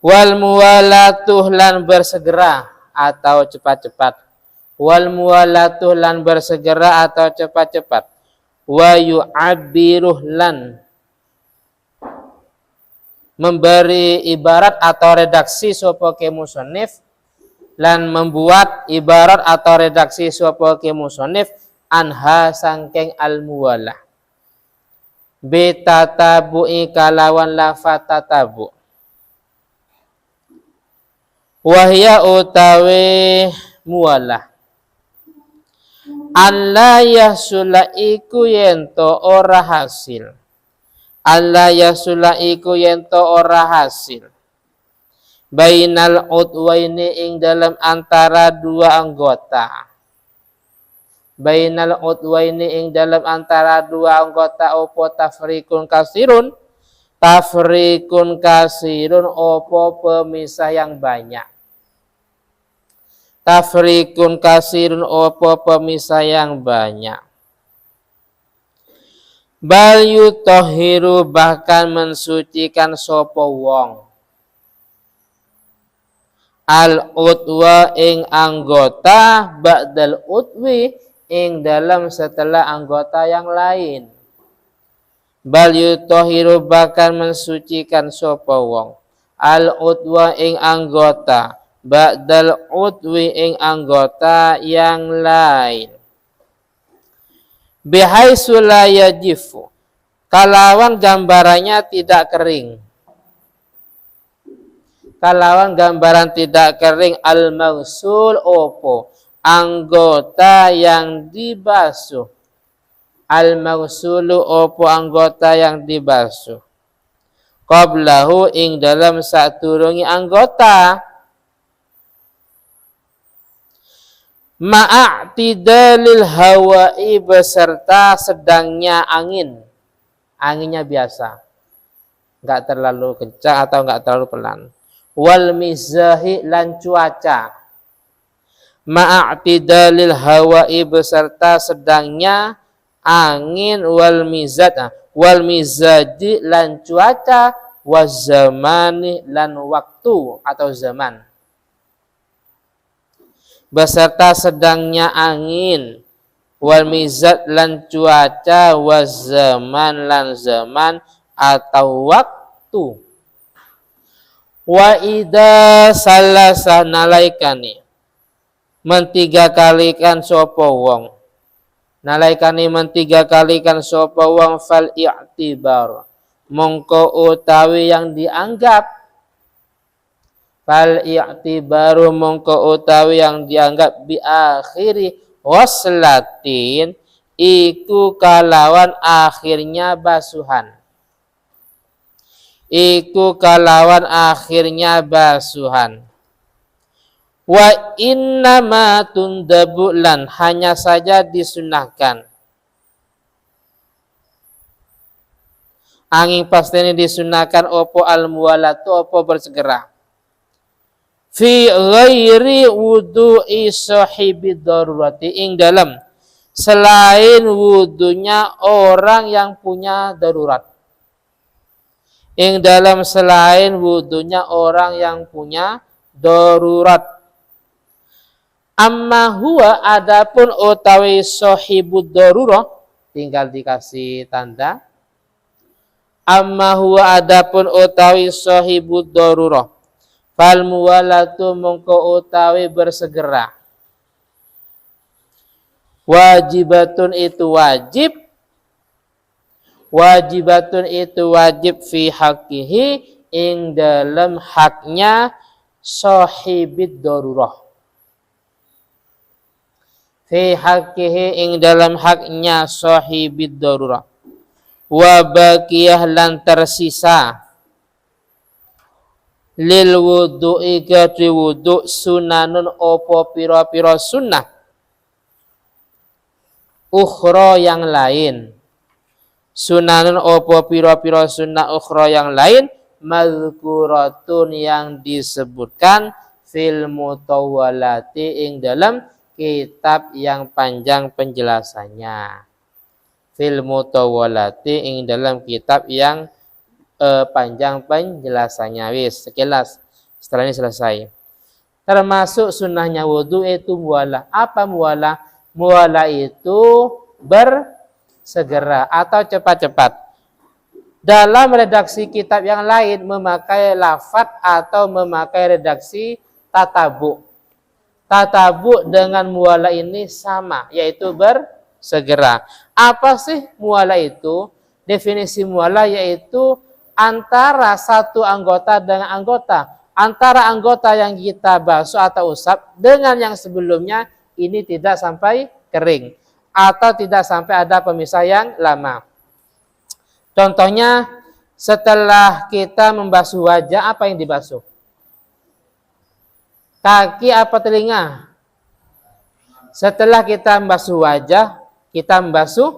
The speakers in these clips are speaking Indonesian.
Wal muwalatuh lan bersegera atau cepat-cepat. Wal muwalatuh lan bersegera atau cepat-cepat. Wa yu'abbiruh lan memberi ibarat atau redaksi sapa ke musannif lan membuat ibarat atau redaksi sapa ke musannif anha sangking al muwalah. Bitatabu'i kalawan lafat tatabu. Wahya utawi muwalah alla yasula iku yento ora hasil. Alla yasula iku yento ora hasil. Bainal udwaini ing dalam antara dua anggota. Bainal udwaini ing dalam antara dua anggota opo tafrikun kasirun. Tafrikun kasirun opo pemisah yang banyak. Tafrikun kasirun opo pemisah yang banyak. Bal yutohiru bahkan mensucikan sopo wong. Al utwa ing anggota ba'dal utwi ing dalam setelah anggota yang lain. Bal yutohiru bahkan mensucikan sopo wong. Al utwa ing anggota ba'dal utwi ing anggota yang lain. Bihaitsu la yajifu kalawan gambarannya tidak kering. Kalawan gambaran tidak kering al mausul opo anggota yang dibasuh. Al mausulu opo anggota yang dibasuh. Qablahu ing dalam saturungi anggota. Ma'atidalil hawa'i beserta sedangnya angin. Anginnya biasa. Enggak terlalu kencang atau enggak terlalu pelan. Wal mizahi lan cuaca. Ma'atidalil hawa'i beserta sedangnya angin wal mizat. Wal mizadi lan cuaca. Wazamani lan waktu atau zaman. Beserta sedangnya angin wal mizat lan cuaca wazaman lan zaman atau waktu. Wa idza salasa nalaikani mentiga kalikan sapa wong. Nalaikani mentiga kalikan sapa wong fal i'tibar mongko utawi yang dianggap. Fal i'tibaru mongko utawi yang dianggap bi akhiri waslatin iku kalawan akhirnya basuhan. Iku kalawan akhirnya basuhan. Wa innama tundabu lan hanya saja disunahkan. Angin pastene disunahkan opo al muwalatu opo bersegera. Fi ghairi wudu'i sahibi darurati ing dalam selain wudunya orang yang punya darurat. Ing dalam selain wudunya orang yang punya darurat. Amma huwa adapun utawi sahibud darurah tinggal dikasih tanda. Amma huwa adapun utawi sahibud darurah fal muwalatu mongko utawi bersegera. Wajibatun itu wajib. Wajibatun itu wajib fi haqqihi ing dalam haknya sahibid darurah. Fi haqqihi ing dalam haknya sahibid darurah. Wa baqiyah lan tersisa lil wudu'i gadri wudu' sunanun opo piro-piro sunnah ukhra yang lain. Sunanun opo piro-piro sunnah ukhra yang lain mazkuratun yang disebutkan fil mutawwalati ing dalam kitab yang panjang penjelasannya. Fil mutawwalati ing dalam kitab yang panjang penjelasannya. Wis sekilas Setelah ini selesai. Termasuk sunnahnya wudhu itu muwalah. Apa muwalah? Muwalah itu bersegera atau cepat-cepat. Dalam redaksi kitab yang lain memakai lafadz atau memakai redaksi tatabu. Tatabu dengan muwalah ini sama, yaitu bersegera. Apa sih muwalah itu? Definisi muwalah yaitu antara satu anggota dengan anggota. Antara anggota yang kita basuh atau usap dengan yang sebelumnya ini tidak sampai kering. Atau tidak sampai ada pemisah yang lama. Contohnya, setelah kita membasuh wajah, apa yang dibasuh? Kaki apa telinga? Setelah kita membasuh wajah, kita membasuh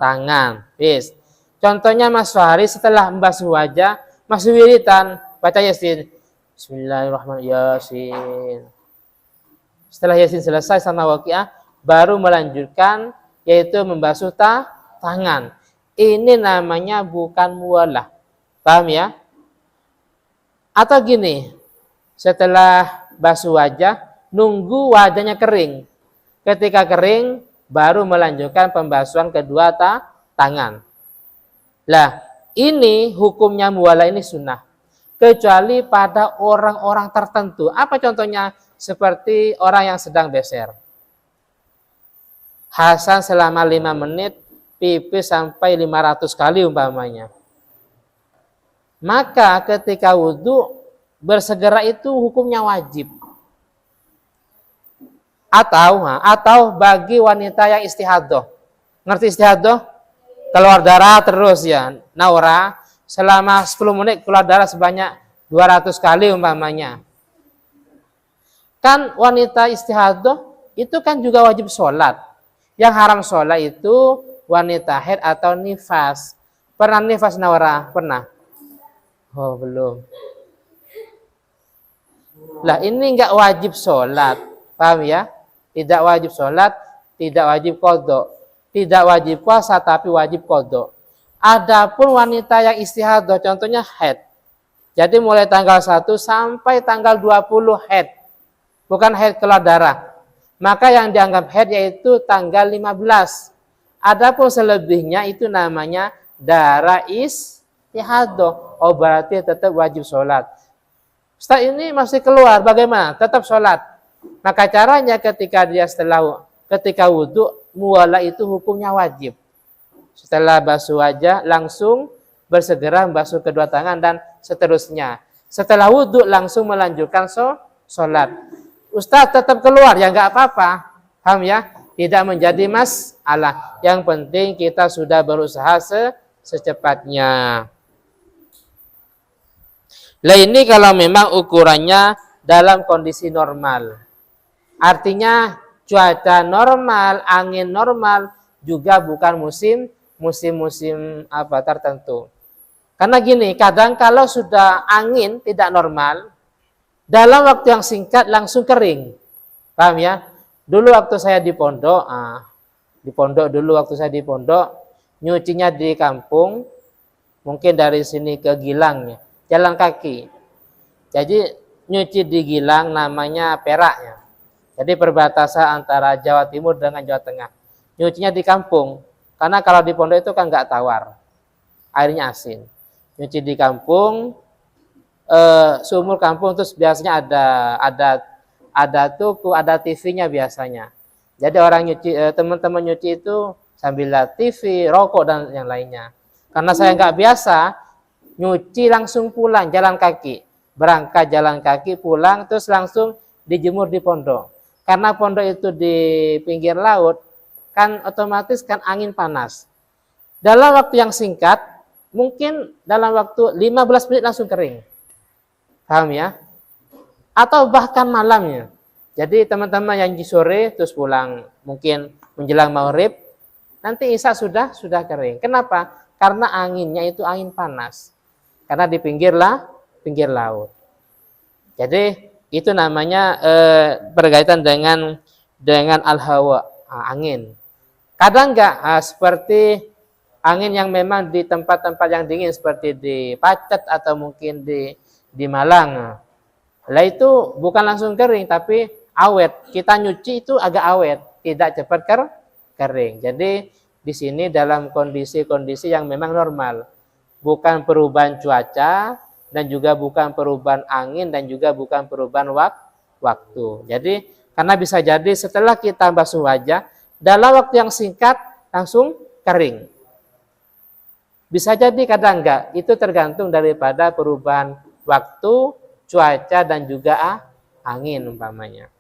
tangan. Bis. Contohnya Mas Fahri setelah membasuh wajah, masih wiritan, baca Yasin. Bismillahirrahmanirrahim. Setelah Yasin selesai sama Waqiah, baru melanjutkan yaitu membasuh tangan. Ini namanya bukan muwalah. Paham ya? Atau gini, setelah basuh wajah, nunggu wajahnya kering. Ketika kering, baru melanjutkan pembasuhan kedua tangan. Lah, ini hukumnya muwalah ini sunnah. Kecuali pada orang-orang tertentu. Apa contohnya? Seperti orang yang sedang beser. Hasan selama 5 menit, pipis sampai 500 kali umpamanya. Maka ketika wudhu, bersegera itu hukumnya wajib. Atau bagi wanita yang istihadah. Ngerti istihadah? Keluar darah terus ya. Naura, selama 10 menit keluar darah sebanyak 200 kali umpamanya. Kan wanita istihadah itu kan juga wajib sholat. Yang haram sholat itu wanita haid atau nifas. Pernah nifas Naura? Pernah? Oh belum. Lah ini enggak wajib sholat. Paham ya? Tidak wajib sholat, tidak wajib qadha. Tidak wajib puasa tapi wajib qadha. Adapun wanita yang istihadah contohnya haid. Jadi mulai tanggal 1 sampai tanggal 20 haid. Bukan haid keluar darah. Maka yang dianggap haid yaitu tanggal 15. Adapun selebihnya itu namanya darah istihadah. Oh berarti tetap wajib sholat. Ustaz ini masih keluar, bagaimana? Tetap sholat. Maka caranya ketika wudhu, muwalah itu hukumnya wajib. Setelah basuh wajah, langsung bersegera membasuh kedua tangan dan seterusnya. Setelah wudhu, langsung melanjutkan sholat. Ustaz tetap keluar, ya nggak apa-apa. Paham ya? Tidak menjadi masalah. Yang penting kita sudah berusaha secepatnya. Lah ini kalau memang ukurannya dalam kondisi normal. Artinya cuaca normal, angin normal juga bukan musim tertentu. Karena gini, kadang kalau sudah angin tidak normal, dalam waktu yang singkat langsung kering. Paham ya? Dulu waktu saya di pondok, nyucinya di kampung, mungkin dari sini ke Gilang, ya, jalan kaki. Jadi nyuci di Gilang namanya Perak, ya. Jadi perbatasan antara Jawa Timur dengan Jawa Tengah. Nyucinya di kampung, karena kalau di pondok itu kan nggak tawar, airnya asin. Nyuci di kampung, sumur kampung terus biasanya ada tuku, ada TV-nya biasanya. Jadi orang nyuci, teman-teman nyuci itu sambil lihat TV, rokok dan yang lainnya. Karena saya nggak biasa, nyuci langsung pulang jalan kaki, berangkat jalan kaki pulang terus langsung dijemur di pondok. Karena pondok itu di pinggir laut, kan otomatis kan angin panas. Dalam waktu yang singkat, mungkin dalam waktu 15 menit langsung kering. Paham ya? Atau bahkan malamnya. Jadi teman-teman yang di sore terus pulang mungkin menjelang maghrib, nanti isya sudah kering. Kenapa? Karena anginnya itu angin panas. Karena di pinggir laut. Jadi itu namanya berkaitan dengan al-hawa, angin. Kadang enggak seperti angin yang memang di tempat-tempat yang dingin seperti di Pacet atau mungkin di Malang. Lah itu bukan langsung kering tapi awet. Kita nyuci itu agak awet, tidak cepat kering. Jadi di sini dalam kondisi-kondisi yang memang normal. Bukan perubahan cuaca dan juga bukan perubahan angin dan juga bukan perubahan waktu. Jadi karena bisa jadi setelah kita basuh wajah dalam waktu yang singkat langsung kering. Bisa jadi kadang enggak, itu tergantung daripada perubahan waktu, cuaca dan juga angin umpamanya.